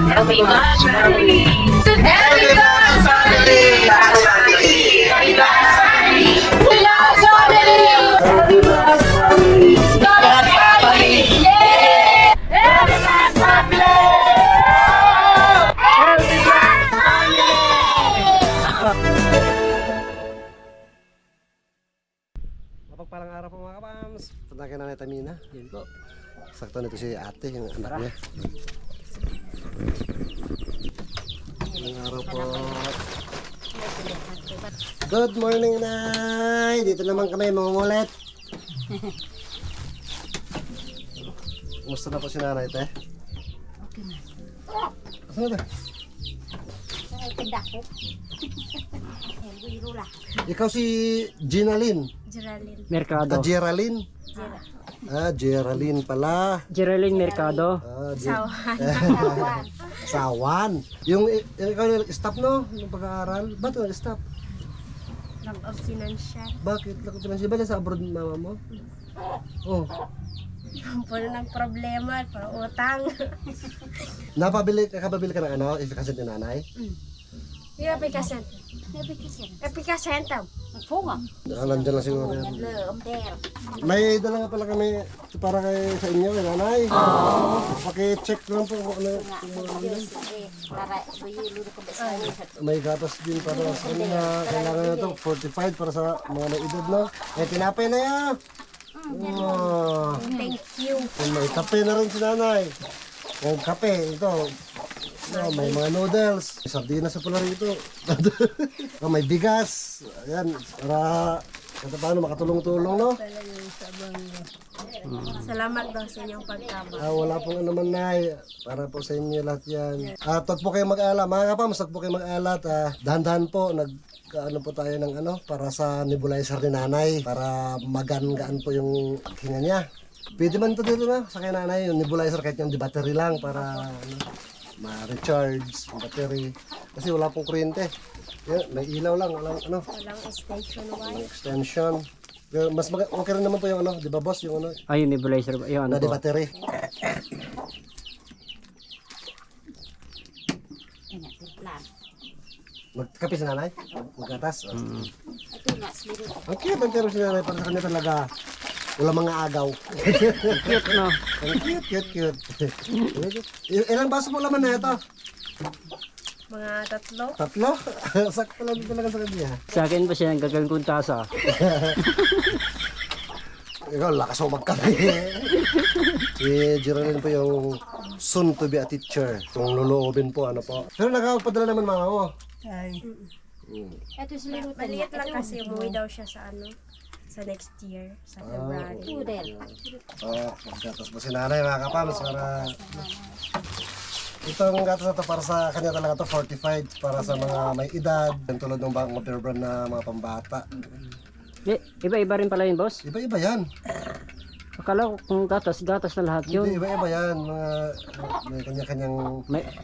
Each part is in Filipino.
Happy God's family. Happy God's family. God's family. Happy God's family. God's family. Happy God's family. God's family. Yeah. Happy God's family. Happy God's family. Mapagpalang araw po mga kapams. Punta kay Nanay Tamina. Yan po. Sakto nito si ate, yung anak niya. Magandang araw po. Good morning, Nay. Dito naman kami mangungulit. Kumusta na po si Nanay, te? Okay na. Asan na, te? Ay, tindak ko. Biro lah. Ikaw si Ginaline. Geraldine. Mercado. Geraldine. Geraldine pala. Geraldine Mercado. Sawan. Sawan. Yung ikaw yung staff, no? Yung pag-aaral. Ba't yung staff? Nag-obsinan siya. Bakit? Bakit ba sa abroad mama mo? Oh. Puno ng problema, para utang. Nakabili ka ng ano? Efficacy ni nanay? Yung application. Application to. Nagfunga. Nandiyan lang siguro yan. Umder. May dala nga pala kami para sa inyo, kay nanay. Paki-check lang po kung ano. Para buyilo ko ba sa May gatas din para sa kanila. Kailangan na ito, 45 para sa mga may edad, no? Eh, tinapay na yan. Oh. Thank you. May kape na rin si nanay. Yung kape, ito. No, may mga noodles. May sardinas sa pula rito. Oh, may bigas. Ayan, para kata paano makatulong-tulong, no? Salamat daw sa inyong pagtama. Wala pong ano man, nay. Para po sa inyo lahat yan. Huwag po kayo mag-ala. Mga kapams, huwag po kayo mag-alat. Dahan-dahan po, ano po tayo ng ano, para sa nebulizer ni nanay. Para magaan-gaan po yung hinga niya. Pwede man ito dito na, sa kay nanay, yung nebulizer kahit yung di battery lang para ano, ma-recharge yung battery. Kasi wala pong kuryente. Yan, may ilaw lang, walang ano, Walang station walang wire. extension. Pero mas okay rin naman po yung ano, di ba boss, yung ano, Ay, yung nebulizer. Yung ano na di po. battery. Magkape si nanay? Magkatas? Ito nga, sliro. Ang cute ang tiro si nanay, para sa kanya talaga wala mga agaw. Cute, no? Ang cute. Ilang baso mo laman na ito? Mga tatlo. Tatlo? Sakto lang talaga sa kanya. Sa akin pa siya ang gagawin kong tasa. Ikaw, lakas mo magkape. Si Geraldine po yung soon to be a teacher. Kung luluobin po, ano po. Pero nagpapadala naman mama mo. Ito sliro. Maliit lang kasi umuwi daw siya sa ano, sa next year, sa February. Pudel. Magkatas po si nanay mga kapams para... Itong gatas na to para sa kanya talaga to 45 para sa mga may edad. Tulad ng bang brand na mga pambata. Iba-iba rin pala yun, boss. Iba-iba yan. Akala ko kung gatas na lahat Hindi, yun. iba-iba yan. Mga, may kanya-kanyang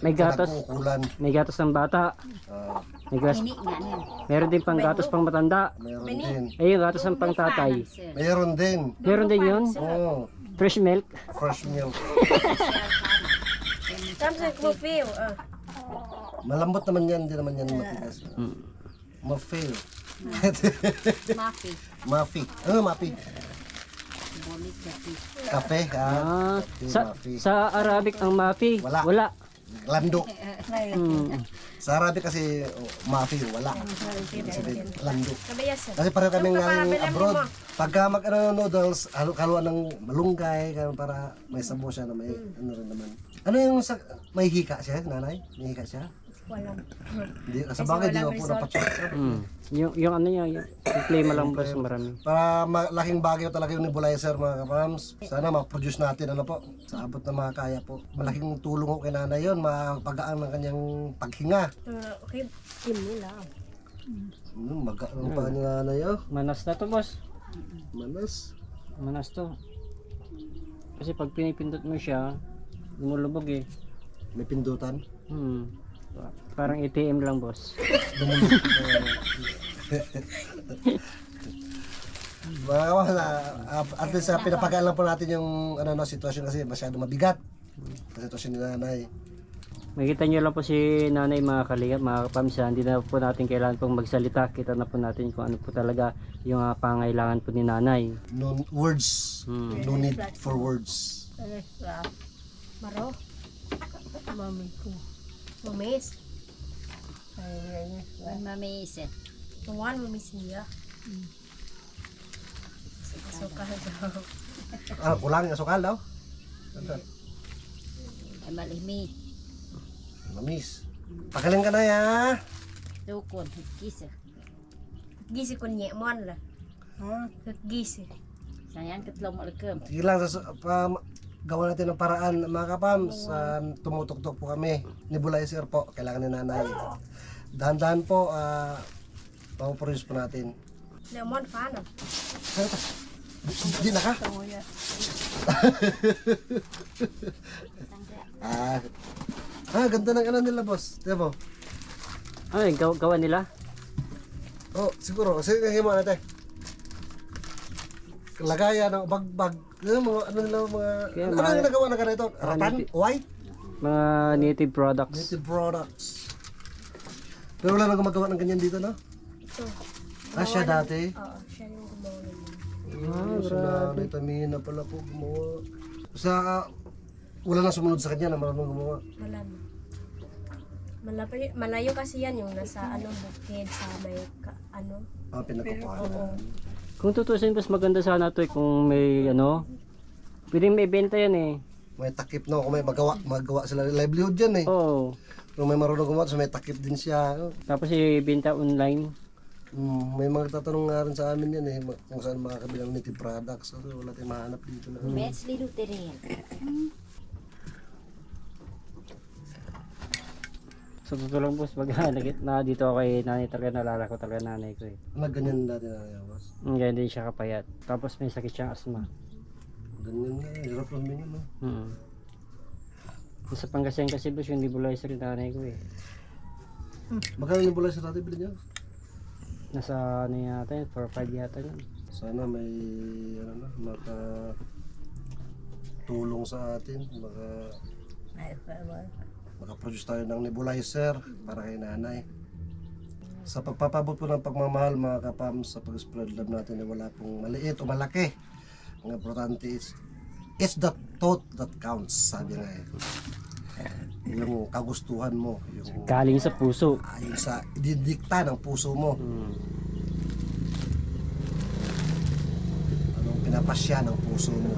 May gatas. pinag-uukulan. May gatas ng bata. May gatas. Ini nga niyan. Meron din pang gatas pang matanda. Mayroon din. Eh, yung gatas ng pang tatay. Mayroon din. Meron din yun. Oh, Fresh milk. fresh milk. Samsung Coffee. Malambot naman yan, hindi naman yan matigas. Mafil. Mafi. Mafi. Ano mafi? Bolit kasi. Kape, ha? Sa Arabic ang mafi. Wala. Wala. Lando. Mm. Sa Arabic kasi, mafi, wala. Sabihin, lando. Kabayas yan. Kasi pareho kami galing Pagpapabili mo abroad. mo. Pagka noodles, haluan ng malunggay, para may sabo siya na may ano rin naman. Ano yung may hika siya, nanay? May hika siya? Walang. Hindi, sa bagay, di ko po napacheck. Yung ano niya, yung play mo lang, boss, marami. Para malaking bagay talaga yung nebulizer mga kapams. Sana ma-produce natin ano po, sa abot na mga kaya po. Malaking tulong ko kay nanay yun, mapagaan ng kanyang paghinga. Okay, team nila. Magaan pa ni nanay oh. Manas na to, boss. Manas. Manas to. Kasi pag pinipindot mo siya, lumulubog eh. May pindutan. Parang ATM lang, boss. Mga kawan, at least pinapagaan lang po natin yung ano, sitwasyon kasi masyado mabigat. Ang sitwasyon ni nanay. Makikita nyo lang po si nanay mga kalingap, mga kapamsa. Hindi na po natin kailangan pong magsalita. Kita na po natin kung ano po talaga yung pangailangan po ni nanay. No words. No need for words. Maro. Mami ko. Mamis. Mamis eh. Tuwan, mamis niya. Sukal daw. Kulang yung asukal daw. Ay malimi. Mamis. Pagaling ka na ya. Dukon. Kisa. Gisi ko niya mo lah. Gisi. Sayang ketlong malagam. Sige lang, gawa natin ng paraan mga kapams. Tumutok-tok po kami. Nebulizer po, kailangan ni nanay. Dahan-dahan po, mapuproduce po natin. Lemon fan. Hindi na ka? Ganda ng ano nila boss. Diba mo? Ay, gawa nila? Oh, siguro. Sige, kaya mo natin. Lagayan ng bagbag. Ano nila mga... Kaya Ano yung nagawa na ganito? Ratan? White? Mga native products. Native products. Pero wala nang gumagawa ng ganyan dito, no? Ito. Siya dati. Oo, siya yung gumawa naman. Sa nanay Tamina pala po gumawa. Wala na sumunod sa kanya na marunong gumawa. Wala na. Malayo kasi yan yung nasa bukid sa may Pinagkukuhanan. Kung tutusin, mas maganda sana ito kung may pwedeng may benta yan eh. May takip, no? Kung may magawa sila livelihood yan eh. Oo. Kung may marunong gumawa, so may takip din siya. Tapos ibenta online. May mga tatanong nga rin sa amin yan eh, kung saan makakabili ng native products. So, wala tayong mahanap dito na. Mets lilu tere. So totoo lang boss, pag na dito ako kay nanay talaga, nalala ko talaga nanay ko eh. Ganyan dati na yan, boss. Ganyan din siya kapayat. Tapos may sakit siyang asma. Ganyan nga, hirap lang din yun, no? Sa Pangasinan kasi boss, yung nebulizer yung nanay ko eh. Magkano yung bulay sa dati bilhin niya? Nasa yata yun, 4-5 yata yun. Sana may, tulong sa atin, makaproduce tayo ng nebulizer para kay nanay. Sa pagpapabot po ng pagmamahal mga kapam, sa pag-spread love natin ay wala pong maliit o malaki. Ang importante is, it's the thought that counts, sabi nga eh. Yung kagustuhan mo, yung Galing sa puso. yung sa didikta ng puso mo, anong pinapasya ng puso mo.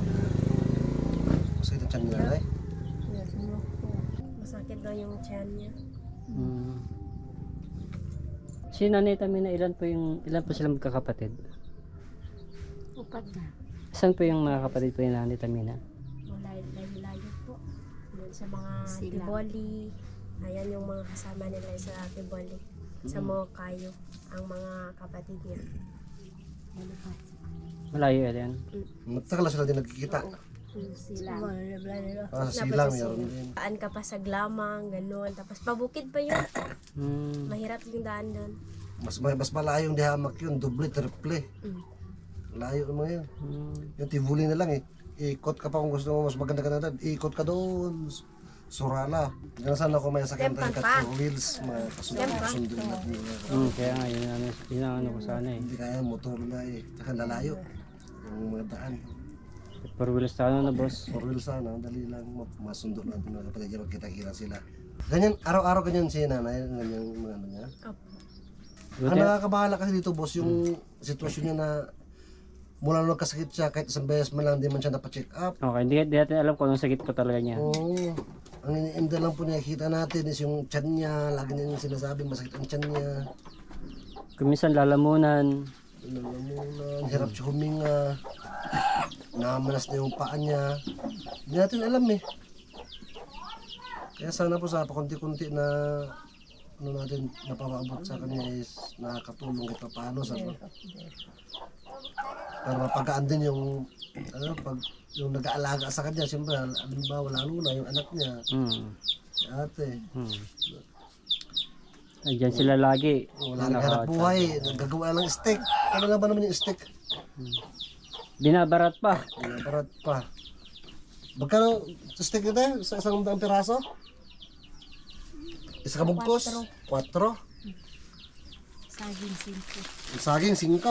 Masakit ang tiyan ni nanay. masakit daw yung tiyan niya. Si nanay Tamina, ilan po sila magkakapatid? Upat na. Saan po yung mga kapatid po yung nanay Tamina? Layo po. Doon sa mga Sila. Tiboli. Ayan yung mga kasama nila sa Tiboli. Sa Mokayo. Ang mga kapatid niya. Malayo yan. Matagal na sila din nagkikita. Sila. Sa silang meron din. Paan ka pa sa glamang, gano'n. Tapos pabukid pa yun. Mahirap yung daan doon. Mas malayong dihamak yun, doble, triple. Layo naman yun. Yung Tivoli na lang eh. Ikot ka pa kung gusto mo mas maganda ka na dad. Ikot ka doon. Surala. Diyan sana ako may sakyan tayo Tempan kat pa. 4 wheels. Masundo natin yun. Kaya nga, yun ang ano ko sana eh. Hindi kaya motor na eh. Tsaka lalayo. Yung mga daan. 4 wheels na boss. 4 wheels sana. Dali lang. Masundo natin mga kapatid. Yung magkita-kita sila. Ganyan, araw-araw ganyan si nanay. Ganyan mga ano niya. Opo. Ang nakakabahala kasi dito boss, yung sitwasyon niya na mula nung nagkasakit siya, kahit isang beses man lang, di man siya napacheck up. Okay, hindi natin alam kung anong sakit po talaga niya. Oo. Ang iniinda lang po nakikita natin is yung tiyan niya. Lagi niya yung sinasabi, masakit ang tiyan niya. Kung minsan lalamunan. Lalamunan, hirap siya huminga. Namanas na yung paa niya. Hindi natin alam eh. Kaya sana po sa pakunti-kunti na ano natin napapaabot sa kanya is nakakatulong ito paano sa para mapagaan din yung pag yung nag-aalaga sa kanya, siyempre halimbawa lalo na yung anak niya, si ate. Diyan sila lagi. Wala nang hanap buhay, naggagawa ng steak. Ano na ba naman yung steak? Binabarat pa. Binabarat pa. Magkano steak nito? Sa 100 piraso? Isa ka bugkos? 4. Saging singko. Saging 5.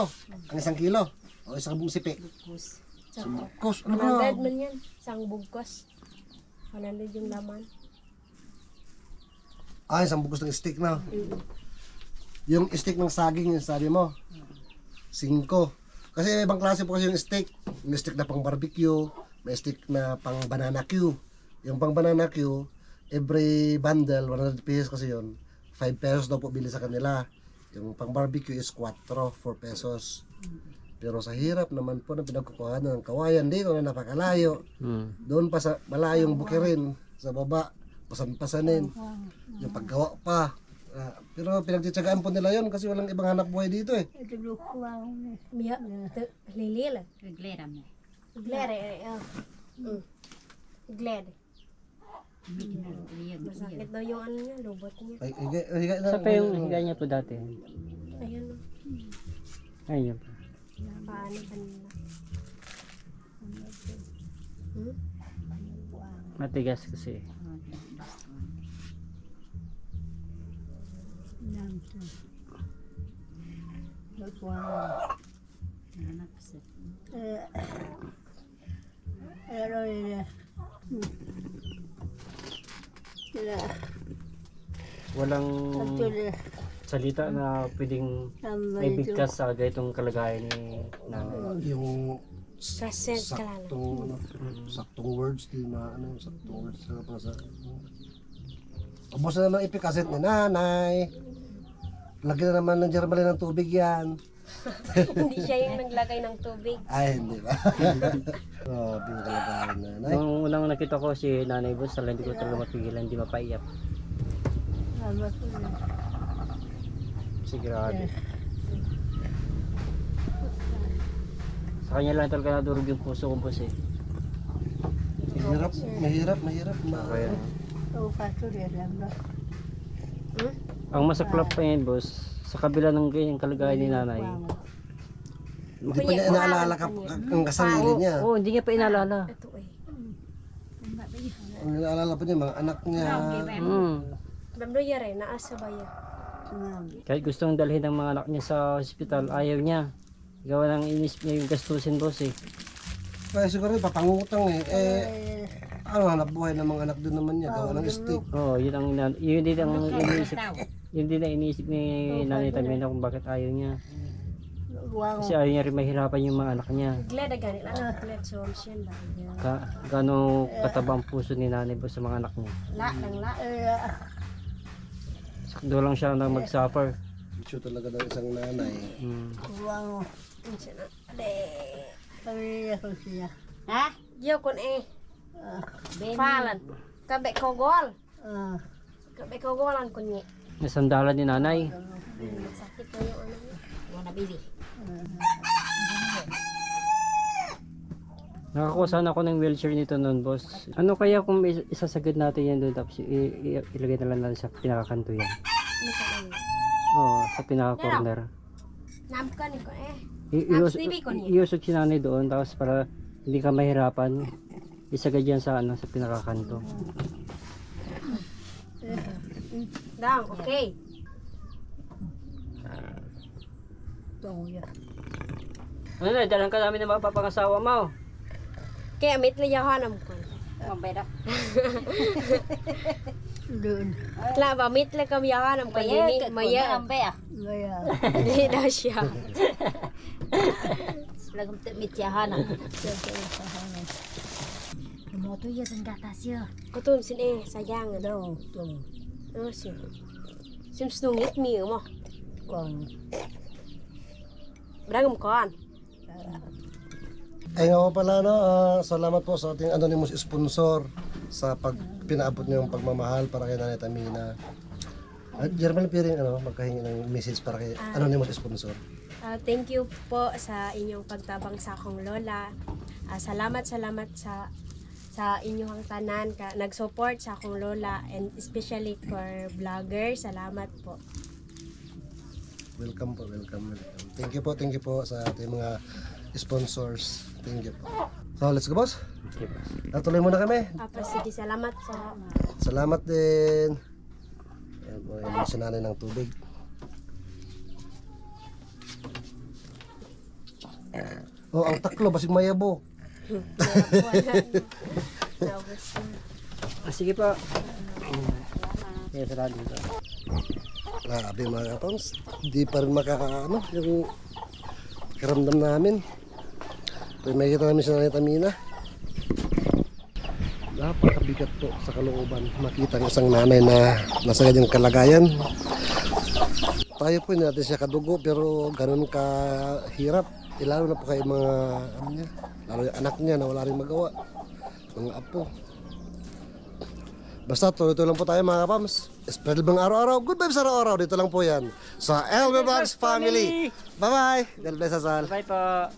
Ang 1 kilo. O isa ka sipi. Bukos. Bugkos. Ano ba? 100 man yan. Isang bugkos. 100 yung laman. Isang bugkos ng steak na. Yung steak ng saging, yung sabi mo. 5. Kasi may ibang klase po kasi yung steak. May steak na pang barbecue. May steak na pang banana Q. Yung pang banana Q, every bundle, 100 pesos kasi yun. 5 pesos daw po bili sa kanila. Yung pang barbecue is 4 pesos. Pero sa hirap naman po na pinagkukuhan ng kawayan dito na napakalayo. Doon pa sa malayong bukirin, sa baba, pasan-pasanin. Yung paggawa pa. Pero pinagtitsagaan po nila yun kasi walang ibang hanap buhay dito eh. Miya, lilila. Kagleram na. Glere, Glere. Liyan. Masakit daw yung ano niya, lubot niya. Ay, higa na. Sa pa yung higa niya po dati. Ayun o. Ayun. Paano ba nila? Matigas kasi. Anak sa. Walang salita na pwedeng may bigkas sa ganitong kalagayan ni nanay. Yung Present ka lang. saktong words di ano saktong words na para sa ubos na naman ipikaset ni nanay. Lagyan na naman ng germalin ng tubig yan. Hindi siya yung naglagay ng tubig. Ay, hindi ba? Grabe yung kalagayan na nanay. Nung unang nakita ko si Nanay Boss, talaga hindi ko talaga mapigilan, hindi mapaiyak. Sigurado. Sa kanya lang talaga nadurog yung puso ko, boss eh. Mahirap. Kaya, ang masaklap pa yun, boss, sa kabila ng ganyang kalagayan ni nanay. Hindi pa niya inaalala ang kasarili niya. Oo, hindi niya pa inaalala. Ito eh. Ang inaalala pa niya, mga anak niya. Bablo yare, naasa ba yan? Kahit gustong dalhin ng mga anak niya sa hospital, ayaw niya. Gawa ng inis niya yung gastusin, boss eh. Kaya siguro papangutang eh. Ano hanap buhay ng mga anak din naman niya, gawa ng steak. Oo, yun din ang iniisip. Yun din ang iniisip ni Nanay Tamina kung bakit ayaw niya. Kasi ayaw niya rin mahirapan yung mga anak niya. Glad na ganit lang. Glad solution ba? Gano'ng katabang puso ni Nanay Boss sa mga anak niya. La lang la. Sakdo lang siya na mag-suffer. Issue talaga ng isang nanay. Insya na. Ha? Yo kon eh. Falan. Kabe kogol. Kabe kogolan kunyi. Nasandalan ni Nanay. Sakit na yung ano niya. Mga nabili. Nakakuha sana ako ng wheelchair nito noon, boss. Ano kaya kung isasagad natin yan doon tapos ilagay na lang natin sa pinakakanto yan? Ano ka lang? Oo, sa pinaka-corner. Namkan ko eh. Iusog si Nanay doon tapos para hindi ka mahirapan, isagad yan sa ano sa pinakakanto. Dang, okay. Ano na, dalang ka namin ng mga papangasawa mo. Kaya mit na yahanam ko. Mabera. Kla ba mit na kami yahanam ko dini maya. Maya. Dili daw siya. Lagam mityahan. Mo to ya sang gatas ya. Kutum sin eh sayang daw. Oh siya. Sim snungit mi mo. Kong. Bragam kon. Ay nga po pala, no, salamat po sa ating anonymous sponsor sa pinaabot niyo yung pagmamahal para kay Nanay Tamina. At German Piring, magkahingi ng message para kay anonymous sponsor. Thank you po sa inyong pagtabang sa akong lola. Salamat sa inyong tanan ka nag-support sa akong lola and especially for vlogger. Salamat po. Welcome po. Thank you po sa ating mga sponsors. Thank you po. So, let's go, boss. Okay, boss. Natuloy muna kami. Sige, salamat sa Salamat din. Ayan Ayan po, inom si nanay ng tubig. Oh, ang taklo, basig mayabo. Naubos na. Sige po. Kaya sarado dito. Grabe mga kapams, di pa rin makakaano yung karamdam namin. Kaya may kita namin si Nanay Tamina. Napakabigat po sa kalooban makita ng isang nanay na nasa ganyang kalagayan. Tayo po hindi natin siya kadugo pero ganun kahirap. Lalo na po kay mga ano niya, lalo yung anak niya na wala rin magawa. Mga apo. Basta tuloy-tuloy lang po tayo mga kapams. Spread bang araw-araw. Good vibes araw-araw. Dito lang po yan sa LB Vlogs Family. Bye-bye. God bless us all. Bye po.